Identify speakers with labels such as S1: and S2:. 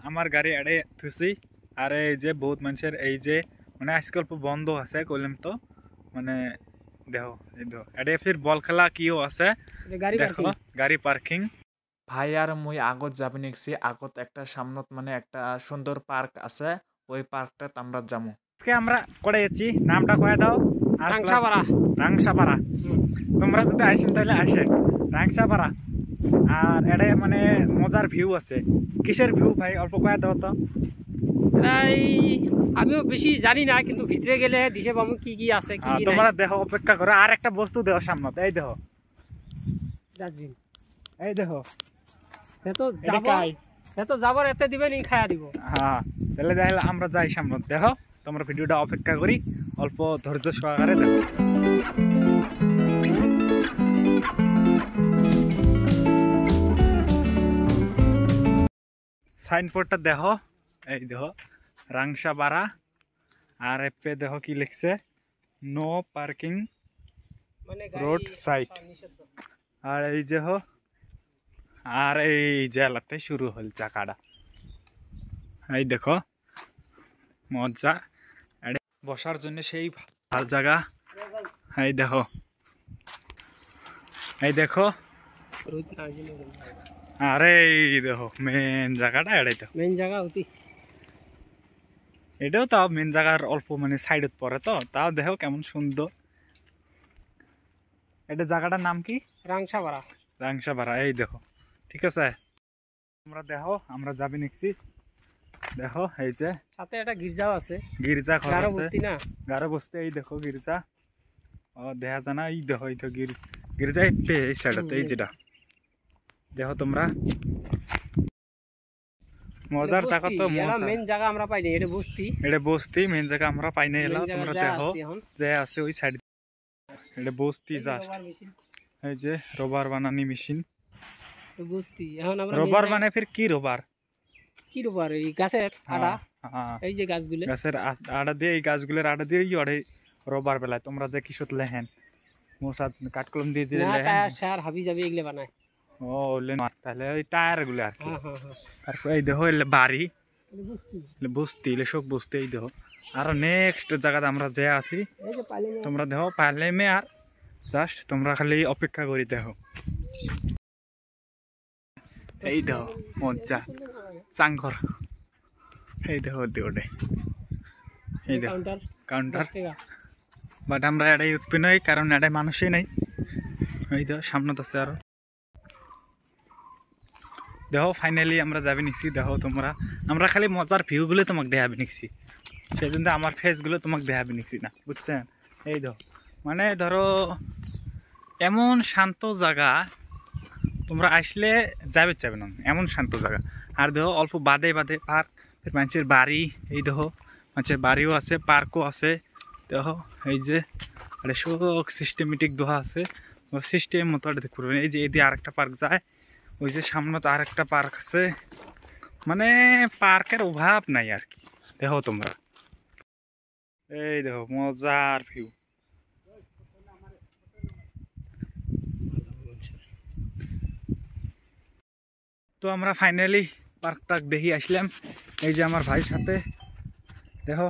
S1: আমার গাড়ি এড়ে থুসি আর এই যে বহুত মানুষের এই যে মানে আজকে অল্প বন্ধ আছে কইলাম তো মানে দেখো এই দেখো এড়ে ফির বল খেলা কিও আছে দেখো গাড়ি পার্কিং ভাই আর মুই আগত যাবি নিছি আগত একটা সামনত মানে একটা সুন্দর পার্ক আছে ওই পার্কটাতে আমরা যাবো আজকে আমরা করে যাচ্ছি নামটা কয়ে দাও রাংসাপাড়া রাংসাপাড়া তোমরা যদি আইসেন তাহলে আসে রাংসাপাড়া আর এড়ে মানে মজার ভিউ আছে কিসের ভিউ ভাই অল্প কয়ে দাও তো
S2: আমিও বেশি জানি না কিন্তু ভিতরে গেলে দিশে পাবো কি কি আছে কি কি
S1: তোমরা দেখো অপেক্ষা করো আর একটা বস্তু দেখো সামনে এই দেখো
S2: ডাস্টবিন
S1: এই দেখো
S2: এত যাবার এতে দিবেন খায়া দিব
S1: হ্যাঁ তাহলে দেখলে আমরা যাই সামনে দেখো তোমরা ভিডিওটা অপেক্ষা করি অল্প ধৈর্য সহকারে দেখো সাইনবোর্ডটা দেখো এই দেখো রাংসাপাড়া আর এপে দেখো কি লিখছে নো পার্কিং রোড সাইড আর এই যে আর এই জেলাতে শুরু হল চাকাটা এই দেখো মজা বসার জন্য সেই ভালো জায়গা এই দেখো আরে এই দেখো মেন জায়গাটা এটাই তো
S2: মেন জায়গা হতি
S1: এটাও তাও মেন জায়গার অল্প মানে সাইডত পড়ে তো তাও দেখো কেমন সুন্দর এটা জায়গাটার নাম কি
S2: রাংসাপাড়া
S1: রাংসাপাড়া এই দেখো ঠিক আছে আমরা দেখো আমরা যাবি নিচ্ছি দেখো এই যে
S2: সাথে একটা গির্জাও আছে
S1: গির্জা ঘর
S2: গারো
S1: আছে
S2: বস্তি না
S1: গারো বস্তি এই দেখো গির্জা ও দেখা যায় না এই দেখো এই তো গির্জা এই সাইডতে এই যেটা দেখো তোমরা মজার জায়গা তো
S2: মেন জায়গা আমরা পাইনি
S1: এটা বস্তি মেন জায়গা আমরা পাইনি এলাম তোমরা দেখো যে আছে ওই সাইড এটা বস্তি জাস্ট এই যে রবার বানানি মেশিন
S2: বস্তি এখন আমরা
S1: রবার মানে ফির কি রবার
S2: এই গাছের আড়া এই যে গাছের
S1: আড়া দিয়ে এই গাছগুলোর আড়া দিয়ে ওরে রবার বেলায় তোমরা যে কিশোর লেহেন মোসাদ কাঠকলম দিয়ে দিলে
S2: টায়ার হাবি যাবি এগুলো বানায়
S1: ও তাহলে ওই টায়ার গুলো আর কি তারপর এই দেখো বাড়ি বস্তি সব বস্তি এই দেখো আর নেক্সট জায়গাতে আমরা যে আছি তোমরা দেখো পারলেমে আর জাস্ট তোমরা খালি অপেক্ষা করি দেখো এই দেখো মজা চাংঘর এই দেখো ওটে এই দেখো কাউন্টার বাট আমরা এটাই উঠবি নয় কারণ এটাই মানুষই নাই এই দেখো সামনে আছে আরো দেখো ফাইনালি আমরা যাবি নিচ্ছি দেখো তোমরা আমরা খালি মজার ভিউগুলো তোমাকে দেখাবি নিচ্ছি সেই জন্য আমার ফেসগুলো তোমাকে দেখাবি নিচ্ছি না বুঝছেন এই দেখো মানে ধরো এমন শান্ত জায়গা তোমরা আসলে যাবে না এমন শান্ত জায়গা আর দেখো অল্প বাদে পার্ক মানুষের বাড়ি এই দেখো মানুষের বাড়িও আছে পার্কও আছে দেখো এই যে আরে সব সিস্টেমেটিক দোহা আছে সিস্টেম মতো দেখতে পারবেন এই যে এদিকে আরেকটা পার্ক যায় ওই যে সামনে তো আরেকটা পার্ক আছে মানে পার্কের অভাব নাই আর কি দেখো তোমরা এই দেখো মজার ভিউ তো আমরা ফাইনালি পার্কটা দেখি আসলাম এই যে আমার ভাইয়ের সাথে দেখো